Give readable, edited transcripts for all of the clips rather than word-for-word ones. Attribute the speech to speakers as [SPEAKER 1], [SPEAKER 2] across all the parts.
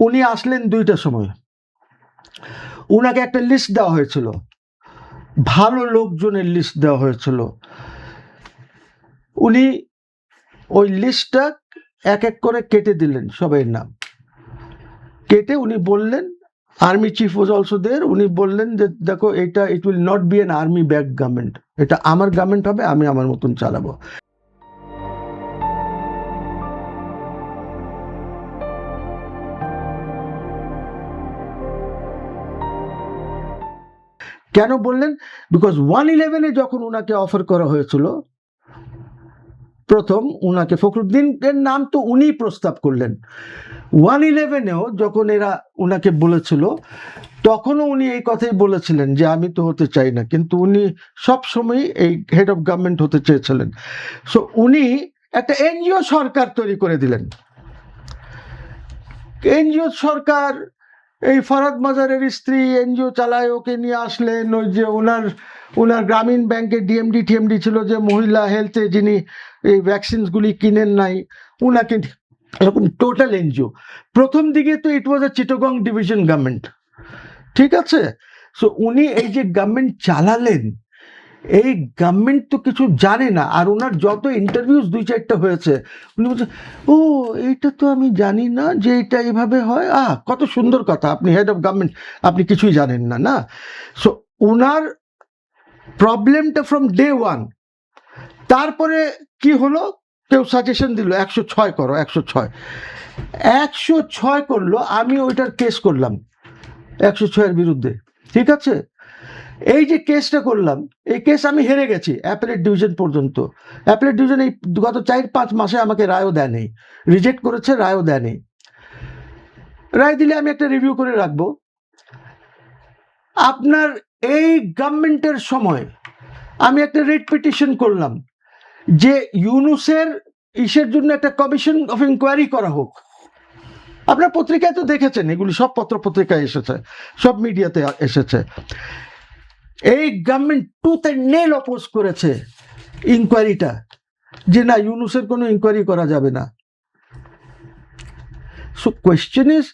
[SPEAKER 1] উনি আসলেন 2টার সময়। উনাকে একটা লিস্ট দেওয়া হয়েছিল, ভালো লোকজনের লিস্ট দেওয়া হয়েছিল। উনি ওই লিস্টটা এক এক করে কেটে দিলেন সবাই নাম কেটে। উনি বললেন, army chief was also there, উনি বললেন যে দেখো এটা it will not be an army back government, এটা আমার গভর্নমেন্ট হবে, আমি আমার মতন চালাবো। কেন বললেন? বিকজ 111-এ যখন উনাকে অফার করা হয়েছিল প্রথম, উনাকে ফখরুদ্দিনের নাম তো উনি প্রস্তাব করলেন। 111-এও যখন এরা উনাকে বলেছিল তখনও উনি এই কথাই বলেছিলেন যে আমি তো হতে চাই না, কিন্তু উনি সবসময় এই হেড অফ গভর্নমেন্ট হতে চেয়েছিলেন। সো উনি একটা এনজিও সরকার তৈরি করে দিলেন। এনজিও সরকার, এই ফরহাদ মাজারের স্ত্রী এনজিও চালায়, ওকে নিয়ে আসলেন। ওই যে ওনার গ্রামীণ ব্যাংকের ডিএমডি টিএমডি ছিল, যে মহিলা হেলথে যিনি এই ভ্যাকসিনসগুলি কিনেন নাই, উনাকে এরকম টোটাল এনজিও। প্রথম দিকে তো ইট ওয়াজ এ চিটাগং ডিভিশন গভর্নমেন্ট, ঠিক আছে? সো উনি এই যে গভর্নমেন্ট চালালেন, এই গভর্নমেন্ট তো কিছু জানে না। আর ওনার যত ইন্টারভিউজ 2-4টা হয়েছে, উনি বলছেন ও এইটা তো আমি জানি না যে এটা এভাবে হয়। কত সুন্দর কথা, আপনি হেড অফ গভর্নমেন্ট, আপনি কিছুই জানেন না, না? সো ওনার প্রবলেমটা ফ্রম ডে ওয়ান। তারপরে কি হলো, কেউ সাজেশন দিল 106 করো, 106 করলো, আমি ওইটার কেস করলাম 106-এর বিরুদ্ধে, ঠিক আছে? এই যে কেসটা করলাম, এই কেস আমি হেরে গেছি অ্যাপেলেট ডিভিশন পর্যন্ত। অ্যাপেলেট ডিভিশন এই গত 4-5 মাসে আমাকে রায়ও দেয়নি, রিজেক্ট করেছে, রায়ও দেয়নি। রায় দিলে আমি একটা রিভিউ করে রাখবো। আপনার এই গভর্নমেন্টের সময় আমি একটা রিট পিটিশন করলাম যে ইউনুসের ইসের জন্য একটা কমিশন অফ ইনকোয়ারি করা হোক। আপনার পত্রিকায় তো দেখেছেন, এগুলি সব পত্র পত্রিকায় এসেছে, সব মিডিয়াতে এসেছে। এই government tooth and nail oppose করেছে ইনকোয়ারিটা, যে না, ইউনুসের কোনো ইনকোয়ারি করা যাবে না। সো কোয়েশ্চেন ইজ,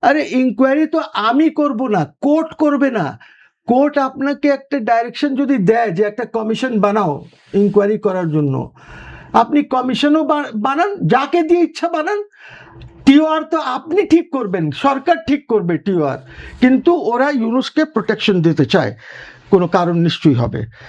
[SPEAKER 1] আরে ইনকোয়ারি তো আমি করব না, কোর্ট করবে না। কোর্ট আপনাকে একটা ডাইরেকশন যদি দেয় যে একটা কমিশন বানাও ইনকোয়ারি করার জন্য, আপনি কমিশনও বানান, যাকে দিয়ে ইচ্ছা বানান। টিওআর তো আপনি ঠিক করবেন, সরকার ঠিক করবে টিওআর, কিন্তু ওরা ইউনুসকে প্রোটেকশন দিতে চায়, কোনো কারণ নিশ্চয়ই হবে।